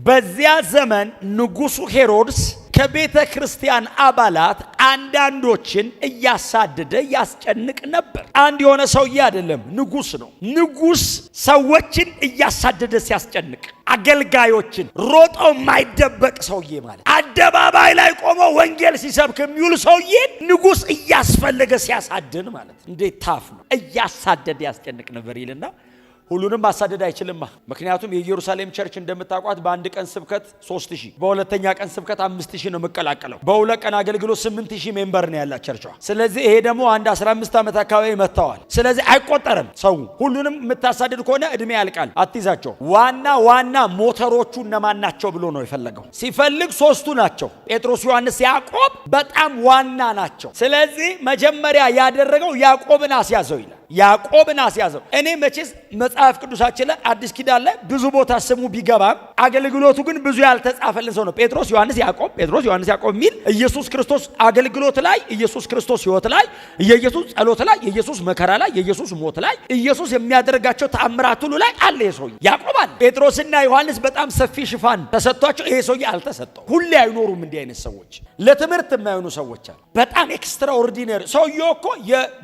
በዚያ ዘመን ንጉሱ ሄሮድስ ከቤተ ክርስቲያን አባላት አንዳንዶችን እያሳደደ ያስጨንቅ ነበር። አንድ የሆነ ሰውዬ አይደለም፣ ንጉስ ነው። ንጉስ ሰዎችን እያሳደደ ሲያስጨንቅ፣ አገልጋዮችን ሮጦ የማይደበቅ ሰውዬ ማለት አደባባይ ላይ ቆሞ ወንጌል ሲሰብክ የሚውል ሰውዬ ንጉስ እያስፈለገ ሲያሳድን ማለት እንዴት ታፍ ነው! እያሳደደ ያስጨንቅ ነበር ይልና ሁሉንም ማሳደድ አይችልም። ምክንያቱም የኢየሩሳሌም ቸርች እንደምታውቋት በአንድ ቀን ስብከት 3000 በሁለተኛ ቀን ስብከት 5000 ነው መቀላቀለው። በሁለት ቀን አገልግሎት 8000 ሜምበር ነው ያላት ቸርቿ። ስለዚህ ይሄ ደግሞ አንድ 15 ዓመት አካባቢ መተዋል። ስለዚህ አይቆጠርም። ሰው ሁሉንም የምታሳድድ ከሆነ እድሜ ያልቃል፣ አትይዛቸው። ዋና ሞተሮቹ እነማን ናቸው ብሎ ነው የፈለገው። ሲፈልግ ሶስቱ ናቸው፣ ጴጥሮስ፣ ዮሐንስ፣ ያዕቆብ በጣም ዋና ናቸው። ስለዚህ መጀመሪያ ያደረገው ያዕቆብን አስያዘው ይላል። ያዕቆብን አስያዘው። እኔ መቼስ መጽሐፍ ቅዱሳችን ላይ አዲስ ኪዳን ላይ ብዙ ቦታ ስሙ ቢገባም አገልግሎቱ ግን ብዙ ያልተጻፈልን ሰው ነው። ጴጥሮስ፣ ዮሐንስ፣ ያዕቆብ፣ ጴጥሮስ፣ ዮሐንስ፣ ያዕቆብ የሚል ኢየሱስ ክርስቶስ አገልግሎት ላይ፣ ኢየሱስ ክርስቶስ ሕይወት ላይ፣ የኢየሱስ ጸሎት ላይ፣ የኢየሱስ መከራ ላይ፣ የኢየሱስ ሞት ላይ፣ ኢየሱስ የሚያደርጋቸው ተአምራት ሁሉ ላይ አለ። ይሄ ሰውዬ ያዕቆብ አለ። ጴጥሮስና ዮሐንስ በጣም ሰፊ ሽፋን ተሰጥቷቸው ይሄ ሰውዬ አልተሰጠው። ሁሌ አይኖሩም እንዲህ አይነት ሰዎች፣ ለትምህርት የማይሆኑ ሰዎች አሉ። በጣም ኤክስትራ ኦርዲነሪ ሰውዬው እኮ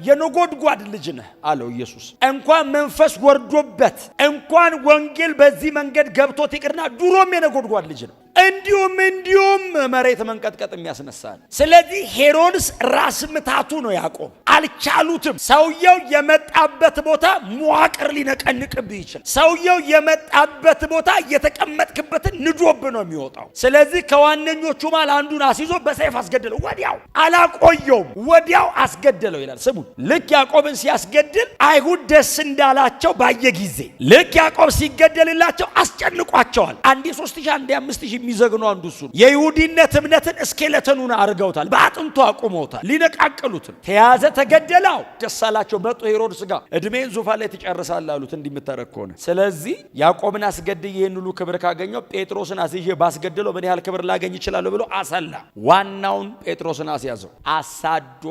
የነጎድጓድ ልጅ ነህ አለው ኢየሱስ። እንኳን መንፈስ ወርዶበት እንኳን ወንጌል በዚህ መንገድ ገብቶት ይቅርና ድሮም የነጎድጓድ ልጅ ነው። እንዲሁም መሬት መንቀጥቀጥ የሚያስነሳ ነው። ስለዚህ ሄሮድስ ራስ ምታቱ ነው ያዕቆብ። አልቻሉትም። ሰውየው የመጣበት ቦታ መዋቅር ሊነቀንቅብህ ይችላል። ሰውየው የመጣበት ቦታ የተቀመጥክበትን ንዶብ ነው የሚወጣው። ስለዚህ ከዋነኞቹ ማል አንዱን አስይዞ በሰይፍ አስገደለው። ወዲያው አላቆየውም፣ ወዲያው አስገደለው ይላል። ስሙ፣ ልክ ያዕቆብን ሲያስገድል አይሁድ ደስ እንዳላቸው ባየ ጊዜ ልክ ያዕቆብ ሲገደልላቸው አስጨንቋቸዋል። አንዴ 3000 አንዴ 5000 የሚዘግኑ አንዱ እሱ ነው። የይሁዲነት እምነትን እስኬለተኑን አርገውታል፣ በአጥንቱ አቁመውታል፣ ሊነቃቅሉት። ተያዘ፣ ተገደላው። ደስ አላቸው። መጡ ሄሮድስ ጋር እድሜን ዙፋን ላይ ትጨርሳለህ አሉት፣ እንዲምታረክ ሆነ። ስለዚህ ያዕቆብን አስገድዬ ይህን ሁሉ ክብር ካገኘው ጴጥሮስን አስይዤ ባስገድለው ምን ያህል ክብር ላገኝ ይችላለሁ ብሎ አሰላ። ዋናውን ጴጥሮስን አስያዘው፣ አሳዶ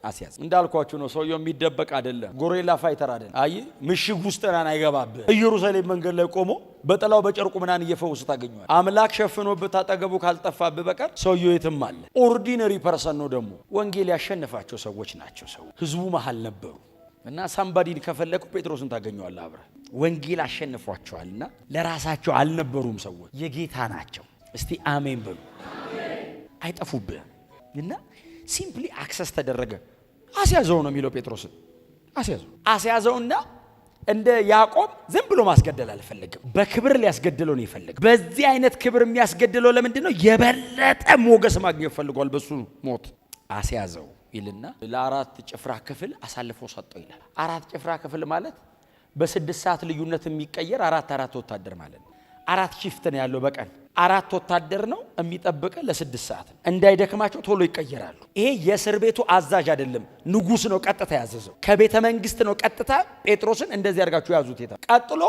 አስያዝ። እንዳልኳችሁ ነው። ሰውየው የሚደበቅ አይደለም፣ ጎሬላ ፋይተር አይደለም። አይ ምሽግ ውስጥ ናን አይገባብህ። ኢየሩሳሌም መንገድ ላይ ቆሞ በጥላው በጨርቁ ምናን እየፈወሰ ታገኘዋል። አምላክ ሸፍኖበት ታጠገቡ ካልጠፋብህ በቀር ሰውየው የትም አለ። ኦርዲነሪ ፐርሰን ነው። ደግሞ ወንጌል ያሸነፋቸው ሰዎች ናቸው። ሰው ህዝቡ መሃል ነበሩ እና ሳምባዲን ከፈለኩ ጴጥሮስን ታገኘዋለህ አብረህ። ወንጌል አሸንፏቸዋልና ለራሳቸው አልነበሩም። ሰዎች የጌታ ናቸው። እስቲ አሜን በሉ። አይጠፉብህም። እና ሲምፕሊ አክሰስ ተደረገ። አስያዘው ነው የሚለው ጴጥሮስን። አስያዘውና እንደ ያዕቆብ ዝም ብሎ ማስገደል አልፈለግም። በክብር ሊያስገድለው ነው የፈለገው። በዚህ አይነት ክብር የሚያስገድለው ለምንድን ነው? የበለጠ ሞገስ ማግኘት ፈልጓል በሱ ሞት። አስያዘው ይልና ለአራት ጭፍራ ክፍል አሳልፎ ሰጠው ይላል። አራት ጭፍራ ክፍል ማለት በ6 ሰዓት ልዩነት የሚቀየር አራት ወታደር ማለት ነው። 4 ሺፍት ነው ያለው በቀን 4 ወታደር ነው የሚጠብቀ ለ6 ሰዓት እንዳይደክማቸው ቶሎ ይቀየራሉ። ይሄ የእስር ቤቱ አዛዥ አይደለም፣ ንጉስ ነው ቀጥታ ያዘዘው። ከቤተ መንግስት ነው ቀጥታ ጴጥሮስን እንደዚህ አድርጋችሁ ያዙት ይታ። ቀጥሎ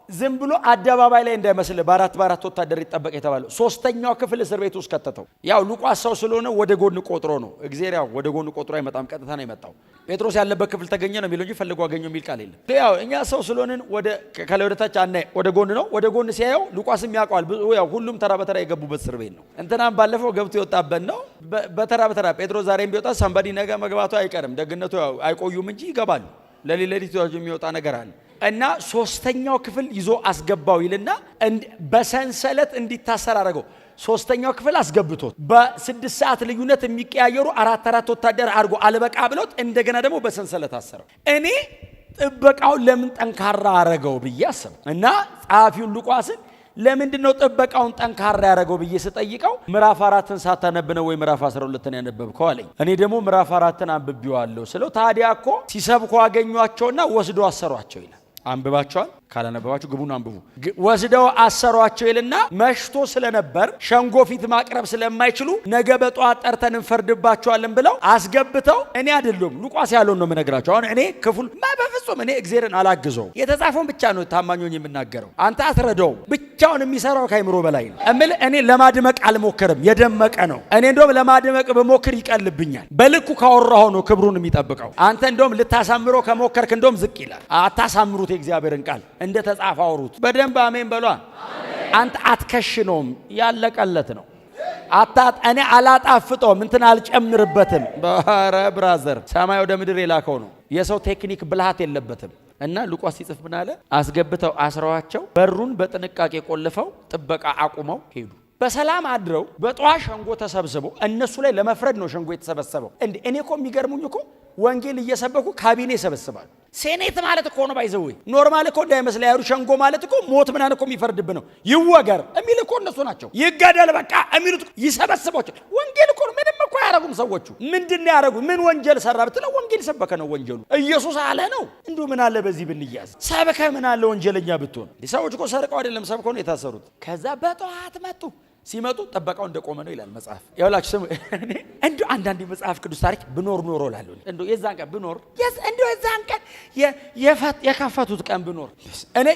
ዝም ብሎ አደባባይ ላይ እንዳይመስል በአራት ወታደር ይጠበቅ የተባለው 3ኛው ክፍል እስር ቤት ውስጥ ከተተው። ያው ሉቃስ ሰው ስለሆነ ወደ ጎን ቆጥሮ ነው። እግዚአብሔር ያው ወደ ጎን ቆጥሮ አይመጣም፣ ቀጥታ ነው የመጣው። ጴጥሮስ ያለበት ክፍል ተገኘ ነው የሚለው እንጂ ፈልጎ አገኘው የሚል ቃል የለም። ያው እኛ ሰው ስለሆነን ከላይ ወደ ታች አናይ፣ ወደ ጎን ነው። ወደ ጎን ሲያየው ሉቃስም ያውቀዋል። ያው ሁሉም ተራ በተራ የገቡበት እስር ቤት ነው። እንትናም ባለፈው ገብቶ የወጣበት ነው። በተራ ጴጥሮስ ዛሬም ቢወጣ ሳምባዲ ነገ መግባቱ አይቀርም። ደግነቱ ያው አይቆዩም እንጂ ይገባሉ። ለሌሊት የሚወጣ ነገር አለ እና 3ኛው ክፍል ይዞ አስገባው ይልና በሰንሰለት እንዲታሰር አደረገው። 3ኛው ክፍል አስገብቶት በ6 ሰዓት ልዩነት የሚቀያየሩ 4 ወታደር አድርጎ አልበቃ ብሎት እንደገና ደግሞ በሰንሰለት አሰረው። እኔ ጥበቃውን ለምን ጠንካራ አረገው ብዬ አሰብኩ እና ጸሐፊውን ሉቃስን ለምንድን ነው ጥበቃውን ጠንካራ ያደረገው ብዬ ስጠይቀው ምዕራፍ 4ን ሳታነብ ነው ወይ ምዕራፍ 12ን ያነበብከው አለኝ። እኔ ደግሞ ምዕራፍ 4ን አንብቤዋለሁ ስለው ታዲያ እኮ ሲሰብኩ አገኟቸውና ወስዶ አሰሯቸው ይላል። አንብባቸዋል? ካላነበባችሁ ግቡን አንብቡ። ወስደው አሰሯቸው ይልና መሽቶ ስለነበር ሸንጎ ፊት ማቅረብ ስለማይችሉ ነገ በጠዋት ጠርተን እንፈርድባቸዋለን ብለው አስገብተው እኔ አይደለም ሉቃስ ያለውን ነው የምነግራቸው። አሁን እኔ ክፉል በፍጹም እኔ እግዚአብሔርን አላግዘው የተጻፈውን ብቻ ነው ታማኞኝ የምናገረው። አንተ አትረዳው። ብቻውን የሚሰራው ከአይምሮ በላይ ነው። እኔ ለማድመቅ አልሞክርም፣ የደመቀ ነው። እኔ እንደውም ለማድመቅ በሞክር ይቀልብኛል። በልኩ ካወራው ነው ክብሩን የሚጠብቀው። አንተ እንደውም ልታሳምረው ከሞከርክ እንደውም ዝቅ ይላል። አታሳምሩት የእግዚአብሔርን ቃል እንደ ተጻፈ አውሩት። በደንብ አሜን በሏ። አንተ አትከሽነውም፣ ያለቀለት ነው። እኔ አላጣፍጠውም፣ እንትን አልጨምርበትም። ኧረ ብራዘር ሰማይ ወደ ምድር የላከው ነው። የሰው ቴክኒክ ብልሃት የለበትም። እና ሉቃስ ሲጽፍ ምን አለ? አስገብተው አስረዋቸው በሩን በጥንቃቄ ቆልፈው ጥበቃ አቁመው ሄዱ። በሰላም አድረው በጠዋት ሸንጎ ተሰብስበው እነሱ ላይ ለመፍረድ ነው ሸንጎ የተሰበሰበው። እኔ እኮ የሚገርሙኝ እኮ ወንጌል እየሰበኩ ካቢኔ ይሰበስባሉ። ሴኔት ማለት እኮ ነው ባይዘው ኖርማል እኮ እንዳይመስል ያሩ ሸንጎ ማለት እኮ ሞት ምናምን እኮ የሚፈርድብ ነው። ይወገር የሚል እኮ እነሱ ናቸው። ይገደል በቃ የሚሉት ይሰበስባቸው። ወንጌል እኮ ምንም እኮ ያረጉም ሰዎቹ ምንድነው ያረጉ? ምን ወንጀል ሰራ ብትለው ወንጌል ሰበከ ነው ወንጀሉ። ኢየሱስ አለ ነው። እንዴ ምን አለ በዚህ ብንያዝ? ሰበከ ምን አለ ወንጀለኛ ብትሆን? ሰዎች እኮ ሰርቀው አይደለም ሰብከው ነው የታሰሩት። ከዛ በጠዋት መጡ። ሲመጡ ጠበቃው እንደቆመ ነው ይላል መጽሐፍ። ያውላችሁ ስሙ እንዴ አንዳንድ መጽሐፍ ቅዱስ ታሪክ ብኖር ኖሮ ላለው እንዴ የዛን ቀን ብኖር የዛን ቀን የከፈቱት ቀን ብኖር እኔ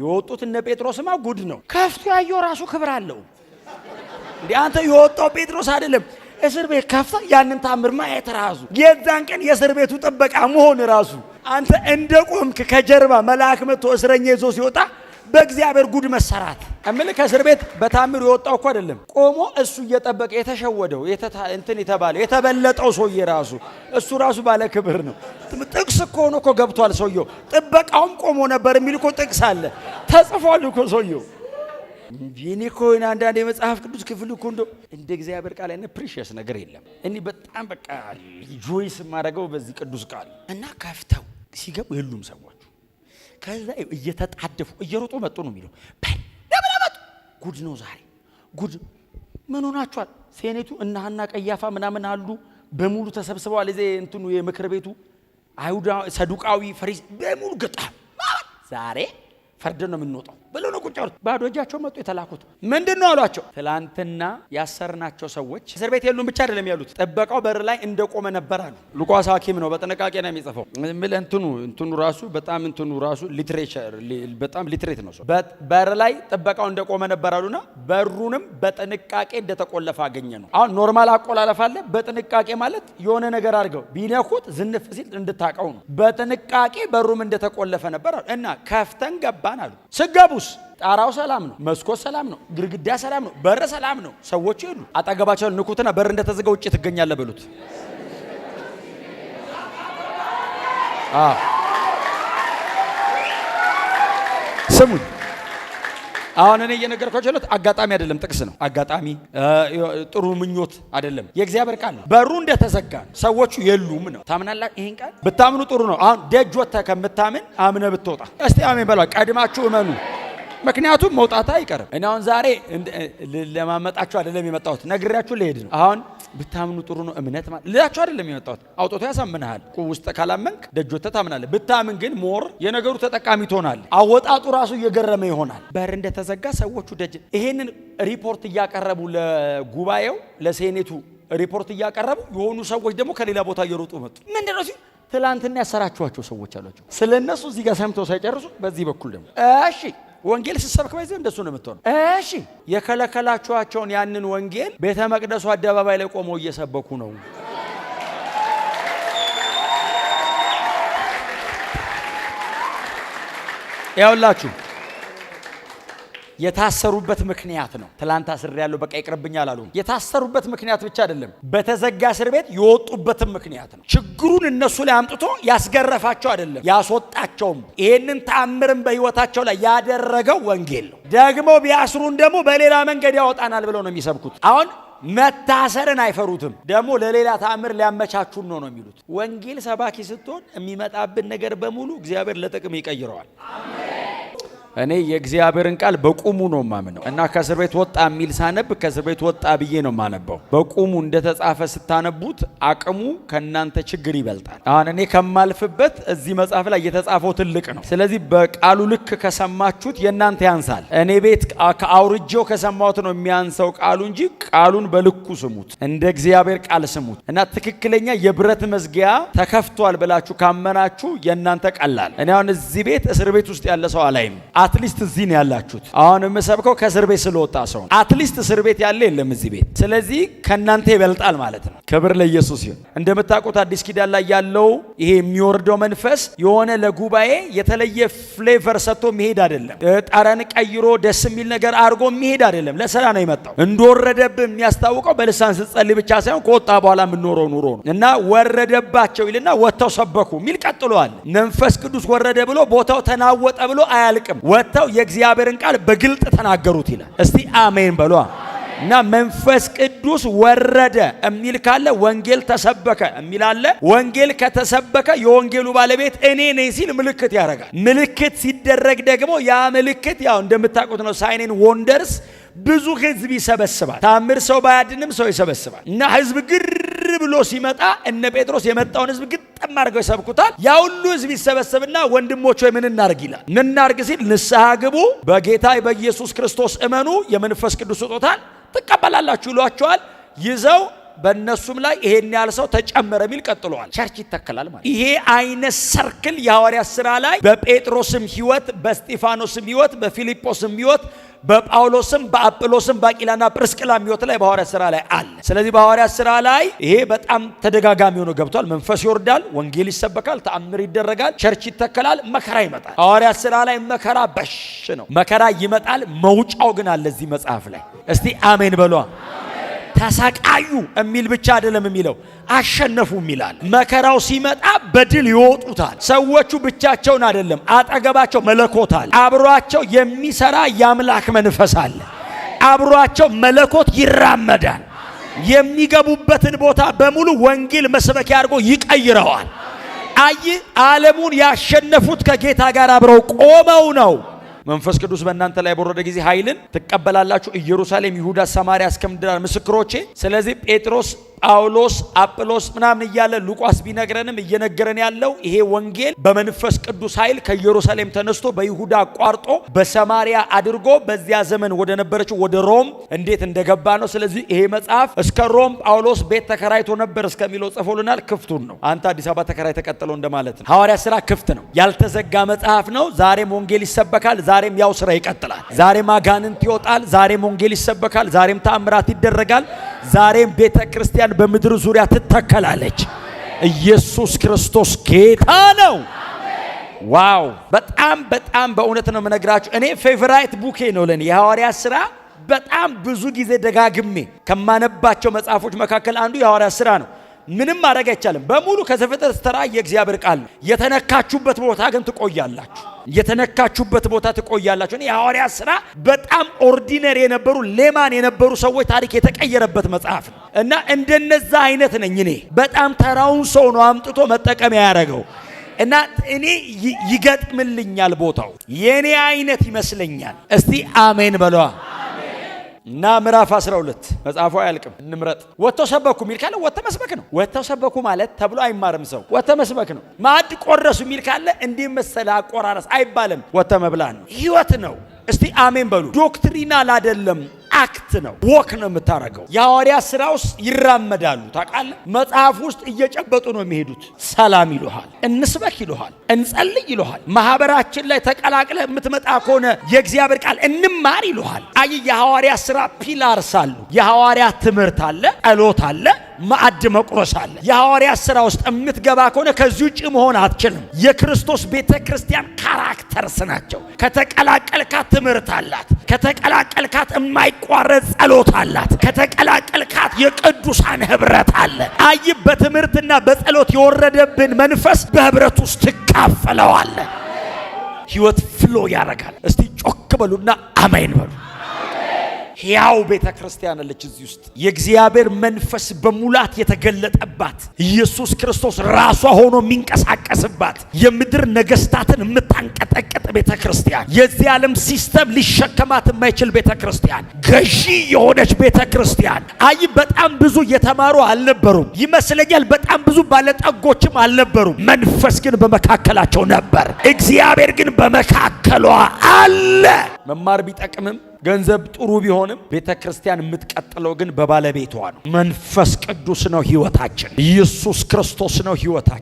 የወጡት እነ ጴጥሮስማ ጉድ ነው። ከፍቶ ያየው ራሱ ክብር አለው። እንዴ አንተ የወጣው ጴጥሮስ አይደለም እስር ቤት ከፍታ ያንን ታምር ማየት ራሱ የዛን ቀን የእስር ቤቱ ጥበቃ መሆን ራሱ አንተ እንደቆምክ ከጀርባ መልአክ መጥቶ እስረኛ ይዞ ሲወጣ በእግዚአብሔር ጉድ መሰራት እምል ከእስር ቤት በታምር የወጣው እኮ አይደለም። ቆሞ እሱ እየጠበቀ የተሸወደው እንትን የተባለው የተበለጠው ሰውዬ ራሱ እሱ ራሱ ባለ ክብር ነው። ጥቅስ እኮ ሆኖ እኮ ገብቷል ሰውየው። ጥበቃውም ቆሞ ነበር የሚል እኮ ጥቅስ አለ ተጽፏል እኮ ሰውየው። እኔ እኮ አንዳንድ የመጽሐፍ ቅዱስ ክፍል እኮ እንደ እግዚአብሔር ቃል አይነት ፕሪሺየስ ነገር የለም። እኔ በጣም በቃ ጆይስ ማረገው በዚህ ቅዱስ ቃል እና ከፍተው ሲገቡ የሉም ሰዎች። ከዛ እየተጣደፉ እየሮጡ መጡ ነው የሚለው። በደብረመጡ ጉድ ነው ዛሬ ጉድ። ምን ሆናችኋል? ሴኔቱ እና ሐና ቀያፋ ምናምን አሉ በሙሉ ተሰብስበዋል። እዚህ እንትኑ የምክር ቤቱ አይሁዳ ሰዱቃዊ ፈሪስ በሙሉ ገጣ ዛሬ ፈርደን ነው የምንወጣው ብለው ነው ቁጭ ያሉት። ባዶ እጃቸው መጡ የተላኩት። ምንድነው አሏቸው? ትላንትና ያሰርናቸው ሰዎች እስር ቤት የሉም ብቻ አይደለም ያሉት፣ ጥበቃው በር ላይ እንደቆመ ነበር አሉ። ሉቃስ ሐኪም ነው በጥንቃቄ ነው የሚጽፈው። እንትኑ ራሱ በጣም ሊትሬቸር በጣም ሊትሬት ነው። በር ላይ ጥበቃው እንደቆመ ነበር አሉና በሩንም በጥንቃቄ እንደተቆለፈ አገኘ ነው። አሁን ኖርማል አቆላለፍ አለ። በጥንቃቄ ማለት የሆነ ነገር አድርገው ቢነኩት ዝንፍ ሲል እንድታቀው ነው። በጥንቃቄ በሩም እንደተቆለፈ ነበር አሉ እና ከፍተን ገባን አሉ። ስገቡስ ጣራው ሰላም ነው፣ መስኮት ሰላም ነው፣ ግድግዳ ሰላም ነው፣ በር ሰላም ነው። ሰዎች ይሉ አጠገባቸው ንኩትና በር እንደተዘጋ ውጪ ትገኛለህ በሉት። ስሙኝ አሁን እኔ እየነገርኳችሁ ያለሁት አጋጣሚ አይደለም፣ ጥቅስ ነው። አጋጣሚ ጥሩ ምኞት አይደለም፣ የእግዚአብሔር ቃል ነው። በሩ እንደተዘጋ ሰዎቹ የሉም ነው። ታምናላችሁ? ይሄን ቃል ብታምኑ ጥሩ ነው። አሁን ደጅ ወጥተህ ከምታምን አምነህ ብትወጣ እስቲ አሜን በሏ። ቀድማችሁ እመኑ፣ ምክንያቱም መውጣት አይቀርም። እኔ አሁን ዛሬ ለማመጣችሁ አይደለም የመጣሁት፣ ነግሬያችሁ ልሄድ ነው። አሁን ብታምኑ ጥሩ ነው። እምነት ማለት ልላችሁ አይደለም የመጣሁት። አውጥቶ ያሳምንሃል። ውስጥ ካላመንክ ደጅ ወጥተህ ታምናለህ። ብታምን ግን ሞር የነገሩ ተጠቃሚ ትሆናለህ። አወጣጡ ራሱ እየገረመ ይሆናል። በር እንደተዘጋ ሰዎቹ ደጅ ይሄንን ሪፖርት እያቀረቡ ለጉባኤው ለሴኔቱ ሪፖርት እያቀረቡ የሆኑ ሰዎች ደግሞ ከሌላ ቦታ እየሮጡ መጡ። ምንድነው ሲል ትላንትና ያሰራችኋቸው ሰዎች አሏቸው። ስለነሱ እዚህ ጋር ሰምተው ሳይጨርሱ በዚህ በኩል ደግሞ እሺ ወንጌል ሲሰብክ ባይዘው እንደሱ ነው የምትሆነው። እሺ የከለከላችኋቸውን ያንን ወንጌል ቤተ መቅደሱ አደባባይ ላይ ቆመው እየሰበኩ ነው። ያውላችሁ የታሰሩበት ምክንያት ነው። ትላንት አስር ያለው በቃ ይቅርብኛል አሉ። የታሰሩበት ምክንያት ብቻ አይደለም፣ በተዘጋ እስር ቤት የወጡበትም ምክንያት ነው። ችግሩን እነሱ ላይ አምጥቶ ያስገረፋቸው አይደለም፣ ያስወጣቸውም። ይሄንን ተአምርም በህይወታቸው ላይ ያደረገው ወንጌል ነው። ደግሞ ቢያስሩን ደግሞ በሌላ መንገድ ያወጣናል ብለው ነው የሚሰብኩት። አሁን መታሰርን አይፈሩትም፣ ደግሞ ለሌላ ተአምር ሊያመቻቹን ነው የሚሉት። ወንጌል ሰባኪ ስትሆን የሚመጣብን ነገር በሙሉ እግዚአብሔር ለጥቅም ይቀይረዋል። እኔ የእግዚአብሔርን ቃል በቁሙ ነው ማምነው እና ከእስር ቤት ወጣ የሚል ሳነብ ከእስር ቤት ወጣ ብዬ ነው ማነበው። በቁሙ እንደተጻፈ ስታነቡት አቅሙ ከናንተ ችግር ይበልጣል። አሁን እኔ ከማልፍበት እዚህ መጽሐፍ ላይ የተጻፈው ትልቅ ነው። ስለዚህ በቃሉ ልክ ከሰማችሁት የናንተ ያንሳል። እኔ ቤት ከአውርጄው ከሰማሁት ነው የሚያንሰው ቃሉ እንጂ ቃሉን በልኩ ስሙት፣ እንደ እግዚአብሔር ቃል ስሙት እና ትክክለኛ የብረት መዝጊያ ተከፍቷል ብላችሁ ካመናችሁ የናንተ ቀላል። እኔ አሁን እዚህ ቤት እስር ቤት ውስጥ ያለ ሰው አላይም። አትሊስት እዚህ ነው ያላችሁት። አሁን የምሰብከው ከእስር ቤት ስለወጣ ሰው አትሊስት እስር ቤት ያለ የለም እዚህ ቤት። ስለዚህ ከእናንተ ይበልጣል ማለት ነው። ክብር ለኢየሱስ ይሁን። እንደምታውቁት አዲስ ኪዳን ላይ ያለው ይሄ የሚወርደው መንፈስ የሆነ ለጉባኤ የተለየ ፍሌቨር ሰጥቶ የሚሄድ አይደለም። ጠረን ቀይሮ ደስ የሚል ነገር አድርጎ የሚሄድ አይደለም። ለስራ ነው የመጣው። እንደወረደብህ የሚያስታውቀው በልሳን ስትጸልይ ብቻ ሳይሆን ከወጣ በኋላ የምንኖረው ኑሮ ነው። እና ወረደባቸው ይልና ወጥተው ሰበኩ ሚል ቀጥሏል። መንፈስ ቅዱስ ወረደ ብሎ ቦታው ተናወጠ ብሎ አያልቅም። ወጥተው የእግዚአብሔርን ቃል በግልጥ ተናገሩት ይላል። እስቲ አሜን በሏ። እና መንፈስ ቅዱስ ወረደ የሚል ካለ ወንጌል ተሰበከ የሚል አለ። ወንጌል ከተሰበከ የወንጌሉ ባለቤት እኔ ነኝ ሲል ምልክት ያደርጋል። ምልክት ሲደረግ ደግሞ ያ ምልክት ያው እንደምታውቁት ነው። ሳይንን ወንደርስ ብዙ ህዝብ ይሰበስባል። ታምር ሰው ባያድንም ሰው ይሰበስባል። እና ህዝብ ግር ብሎ ሲመጣ እነ ጴጥሮስ የመጣውን ህዝብ ግጥም አድርገው ይሰብኩታል። ያ ሁሉ ህዝብ ይሰበሰብና ወንድሞች ሆይ ምን እናርግ ይላል። ምን እናርግ ሲል ንስሐ ግቡ፣ በጌታ በኢየሱስ ክርስቶስ እመኑ፣ የመንፈስ ቅዱስ ስጦታን ትቀበላላችሁ ይሏቸዋል። ይዘው በእነሱም ላይ ይሄን ያህል ሰው ተጨመረ ሚል ቀጥሏል። ቸርች ይተከላል ማለት ይሄ አይነት ሰርክል የሐዋርያት ሥራ ላይ በጴጥሮስም ህይወት፣ በስጢፋኖስም ህይወት፣ በፊልጶስም ህይወት፣ በጳውሎስም በአጵሎስም በአቂላና ጵርስቅላም ህይወት ላይ በሐዋርያት ሥራ ላይ አለ። ስለዚህ በሐዋርያት ሥራ ላይ ይሄ በጣም ተደጋጋሚ ሆኖ ገብቷል። መንፈስ ይወርዳል፣ ወንጌል ይሰበካል፣ ተአምር ይደረጋል፣ ቸርች ይተከላል፣ መከራ ይመጣል። ሐዋርያት ሥራ ላይ መከራ በሽ ነው። መከራ ይመጣል፣ መውጫው ግን አለ እዚህ መጽሐፍ ላይ። እስቲ አሜን በሏ። ተሰቃዩ የሚል ብቻ አይደለም የሚለው አሸነፉም ይላል። መከራው ሲመጣ በድል ይወጡታል። ሰዎቹ ብቻቸውን አይደለም፣ አጠገባቸው መለኮት አለ። አብሯቸው የሚሰራ የአምላክ መንፈስ አለ። አብሯቸው መለኮት ይራመዳል። የሚገቡበትን ቦታ በሙሉ ወንጌል መስበኪያ አድርጎ ይቀይረዋል። አይ ዓለሙን ያሸነፉት ከጌታ ጋር አብረው ቆመው ነው። መንፈስ ቅዱስ በእናንተ ላይ በወረደ ጊዜ ኃይልን ትቀበላላችሁ፣ ኢየሩሳሌም፣ ይሁዳ፣ ሰማርያ እስከ ምድር ምስክሮቼ። ስለዚህ ጴጥሮስ፣ ጳውሎስ፣ አጵሎስ ምናምን እያለ ሉቃስ ቢነግረንም እየነገረን ያለው ይሄ ወንጌል በመንፈስ ቅዱስ ኃይል ከኢየሩሳሌም ተነስቶ በይሁዳ አቋርጦ በሰማርያ አድርጎ በዚያ ዘመን ወደ ነበረችው ወደ ሮም እንዴት እንደገባ ነው። ስለዚህ ይሄ መጽሐፍ እስከ ሮም ጳውሎስ ቤት ተከራይቶ ነበር እስከሚለው ጽፎልናል። ክፍቱን ነው። አንተ አዲስ አበባ ተከራይ ተቀጥሎ እንደማለት ነው። ሐዋርያ ሥራ ክፍት ነው፣ ያልተዘጋ መጽሐፍ ነው። ዛሬም ወንጌል ይሰበካል። ዛሬም ያው ስራ ይቀጥላል። ዛሬም አጋንንት ይወጣል። ዛሬም ወንጌል ይሰበካል። ዛሬም ተአምራት ይደረጋል። ዛሬም ቤተ ክርስቲያን በምድር ዙሪያ ትተከላለች። ኢየሱስ ክርስቶስ ጌታ ነው። ዋው! በጣም በእውነት ነው የምነግራችሁ። እኔ ፌቨራይት ቡኬ ነው ለኔ የሐዋርያት ሥራ። በጣም ብዙ ጊዜ ደጋግሜ ከማነባቸው መጽሐፎች መካከል አንዱ የሐዋርያት ሥራ ነው። ምንም ማድረግ አይቻልም። በሙሉ ከዘፍጥረት ተራ የእግዚአብሔር ቃል ነው። የተነካችሁበት ቦታ ግን ትቆያላችሁ። የተነካችሁበት ቦታ ትቆያላችሁ። የሐዋርያት ሥራ በጣም ኦርዲነሪ የነበሩ ሌማን የነበሩ ሰዎች ታሪክ የተቀየረበት መጽሐፍ ነው እና እንደነዛ አይነት ነኝ እኔ። በጣም ተራውን ሰው ነው አምጥቶ መጠቀሚያ ያደረገው እና እኔ ይገጥምልኛል፣ ቦታው የኔ አይነት ይመስለኛል። እስቲ አሜን በሏ። እና ምዕራፍ 12 መጽሐፉ አያልቅም። እንምረጥ። ወጥተው ሰበኩ ሚል ካለ ወጥተው መስበክ ነው። ወጥተው ሰበኩ ማለት ተብሎ አይማርም ሰው። ወጥተው መስበክ ነው። ማዕድ ቆረሱ ሚል ካለ እንዲህ መሰለ አቆራረስ አይባልም። ወጥተው መብላት ነው። ህይወት ነው። እስቲ አሜን በሉ። ዶክትሪናል አይደለም፣ አክት ነው። ወክ ነው የምታረገው። የሐዋርያት ሥራ ውስጥ ይራመዳሉ። ታውቃለህ፣ መጽሐፍ ውስጥ እየጨበጡ ነው የሚሄዱት። ሰላም ይሉሃል፣ እንስበክ ይሉሃል፣ እንጸልይ ይሉሃል። ማህበራችን ላይ ተቀላቅለ የምትመጣ ከሆነ የእግዚአብሔር ቃል እንማር ይሉሃል። አይ የሐዋርያት ሥራ ፒላርስ አሉ። የሐዋርያት ትምህርት አለ፣ ጸሎት አለ፣ ማዕድ መቁረስ አለ። የሐዋርያት ሥራ ውስጥ የምትገባ ከሆነ ከዚህ ውጭ መሆን አትችልም። የክርስቶስ ቤተ ክርስቲያን ካራክተርስ ናቸው። ከተቀላቀልካት ትምህርት አላት። ከተቀላቀልካት የማይቋረጥ ጸሎት አላት። ከተቀላቀልካት የቅዱሳን ህብረት አለ። አይ በትምህርትና በጸሎት የወረደብን መንፈስ በህብረት ውስጥ ትካፈለዋለ። ህይወት ፍሎ ያደርጋል። እስቲ ጮክ በሉና አሜን በሉ። ሕያው ቤተ ክርስቲያን አለች እዚህ ውስጥ የእግዚአብሔር መንፈስ በሙላት የተገለጠባት ኢየሱስ ክርስቶስ ራሷ ሆኖ የሚንቀሳቀስባት የምድር ነገስታትን የምታንቀጠቅጥ ቤተ ክርስቲያን፣ የዚህ ዓለም ሲስተም ሊሸከማት የማይችል ቤተ ክርስቲያን፣ ገዢ የሆነች ቤተ ክርስቲያን። አይ በጣም ብዙ የተማሩ አልነበሩም ይመስለኛል። በጣም ብዙ ባለጠጎችም አልነበሩም። መንፈስ ግን በመካከላቸው ነበር። እግዚአብሔር ግን በመካከሏ አለ። መማር ቢጠቅምም ገንዘብ ጥሩ ቢሆንም ቤተ ክርስቲያን የምትቀጥለው ግን በባለቤቷ ነው። መንፈስ ቅዱስ ነው ህይወታችን። ኢየሱስ ክርስቶስ ነው ህይወታችን።